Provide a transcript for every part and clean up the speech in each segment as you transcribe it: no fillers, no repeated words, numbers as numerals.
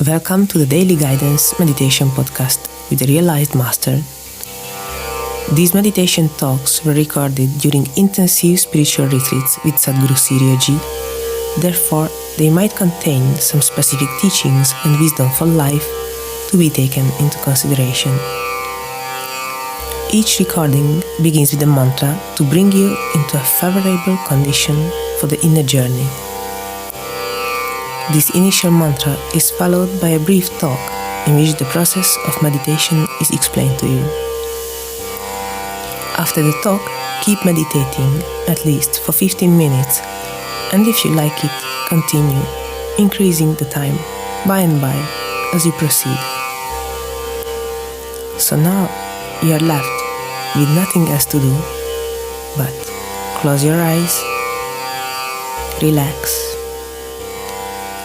Welcome to the Daily Guidance Meditation Podcast with the Realized Master. These meditation talks were recorded during intensive spiritual retreats with Sadguru Sirio Ji. Therefore, they might contain some specific teachings and wisdom for life to be taken into consideration. Each recording begins with a mantra to bring you into a favorable condition for the inner journey. This initial mantra is followed by a brief talk in which the process of meditation is explained to you. After the talk, keep meditating at least for 15 minutes, and if you like it, continue, increasing the time by and by as you proceed. So now you are left with nothing else to do but close your eyes, relax,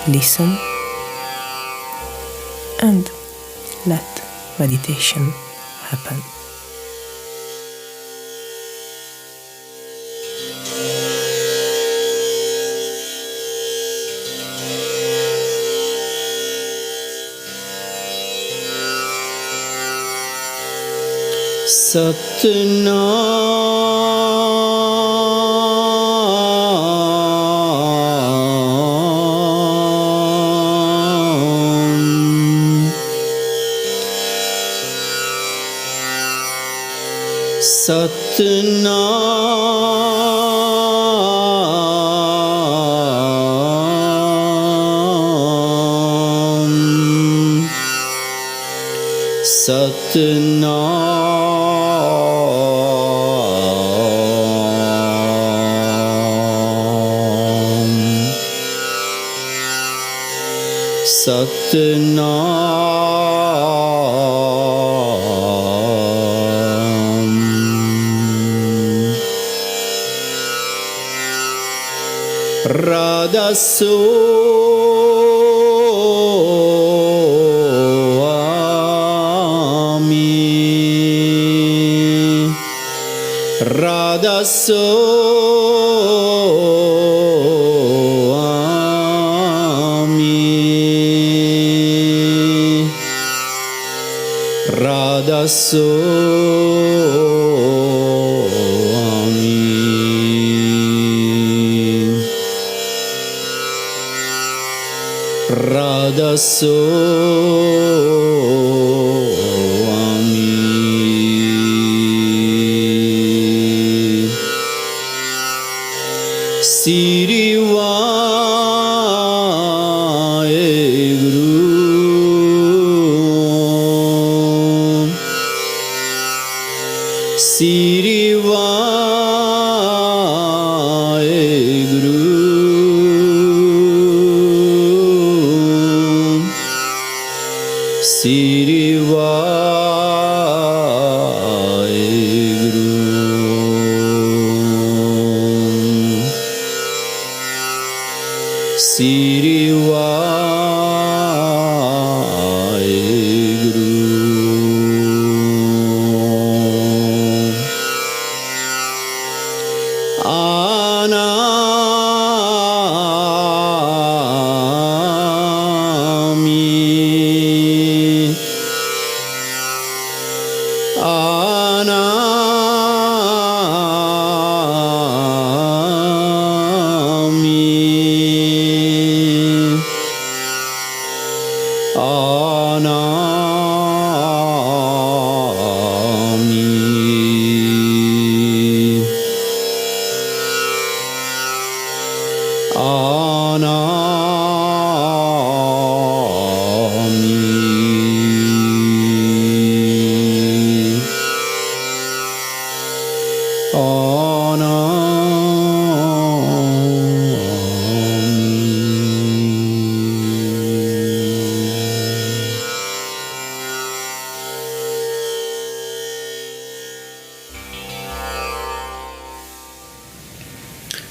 listen, and let meditation happen.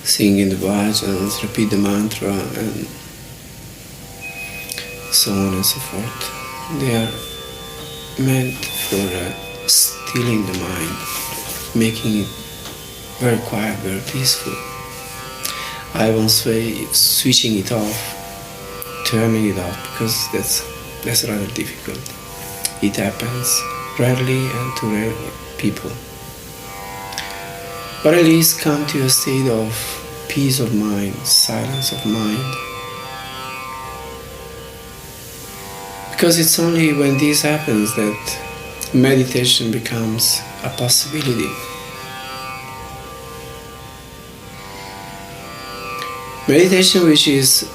Sing in the bhajans, repeat the mantra, and so on and so forth. They are meant for stilling the mind, making it very quiet, very peaceful. I won't say switching it off, turning it off, because that's That's rather difficult. It happens rarely and to rare people. But at least come to a state of peace of mind, silence of mind. Because it's only when this happens that meditation becomes a possibility. Meditation, which is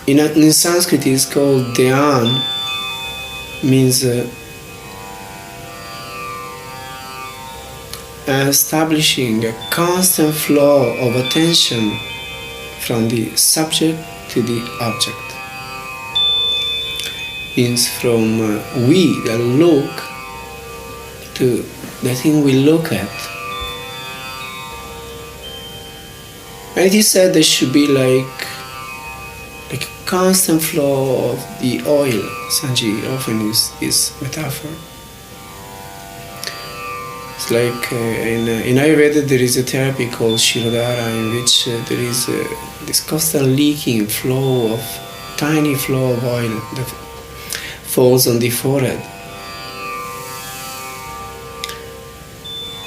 in Sanskrit is called dhyan, means establishing a constant flow of attention from the subject to the object. Means from we that look to the thing we look at. And it is said there should be like a constant flow of the oil. Sanji often uses this metaphor. It's like in Ayurveda there is a therapy called Shirodhara, in which there is this constant leaking flow of tiny flow of oil that falls on the forehead.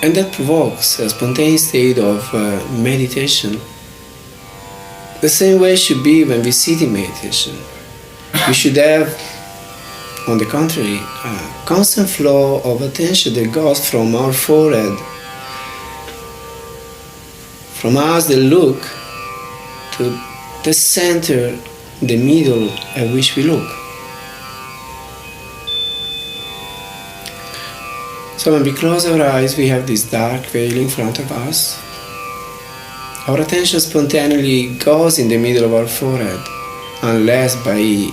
And that provokes a spontaneous state of meditation. The same way should be when we sit in meditation. We should have, on the contrary, a constant flow of attention that goes from our forehead, from us that look, to the center, the middle at which we look. So when we close our eyes, we have this dark veil in front of us. Our attention spontaneously goes in the middle of our forehead, unless by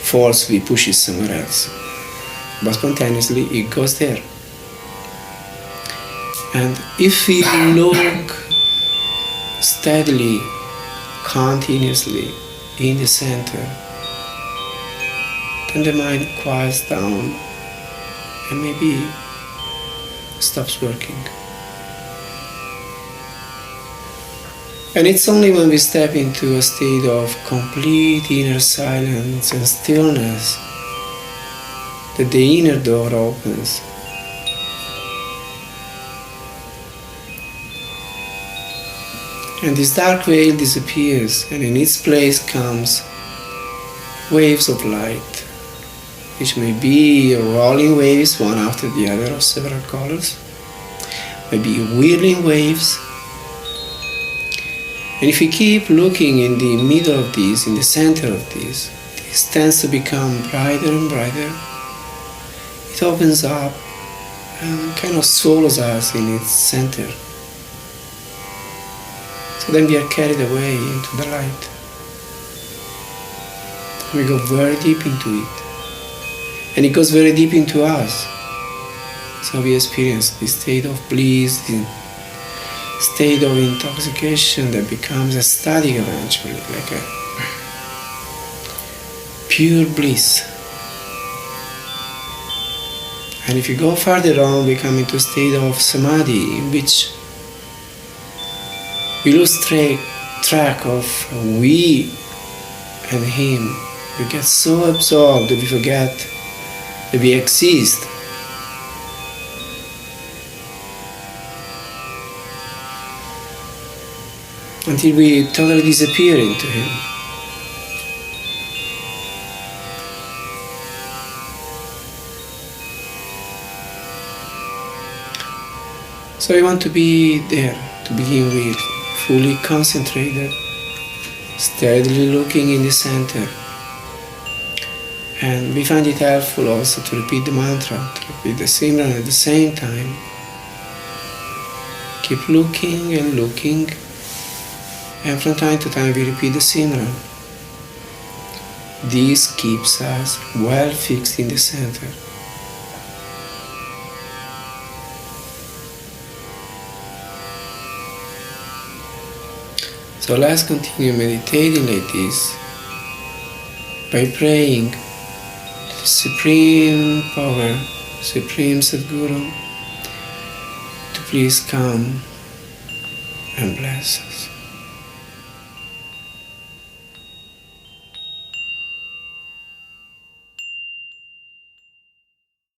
force we push it somewhere else. But spontaneously it goes there. And if we look steadily, continuously in the center, then the mind quiets down and maybe stops working. And it's only when we step into a state of complete inner silence and stillness that the inner door opens. And this dark veil disappears, and in its place comes waves of light, which may be rolling waves one after the other of several colors, maybe whirling waves. And if we keep looking in the middle of these, in the center of these, this tends to become brighter and brighter. It opens up and kind of swallows us in its center. So then we are carried away into the light. We go very deep into it. And it goes very deep into us. So we experience this state of bliss, this state of intoxication that becomes ecstatic eventually, like a pure bliss. And if you go further on, we come into a state of samadhi in which we lose track of we and him. We get so absorbed that we forget that we exist. Until we totally disappear into him. So we want to be there to begin with, fully concentrated, steadily looking in the center. And we find it helpful also to repeat the mantra, to repeat the Simran at the same time. Keep looking and looking. And from time to time we repeat the Simran. This keeps us well fixed in the center. So let's continue meditating like this by praying to the Supreme Power, Supreme Sadguru, to please come and bless us.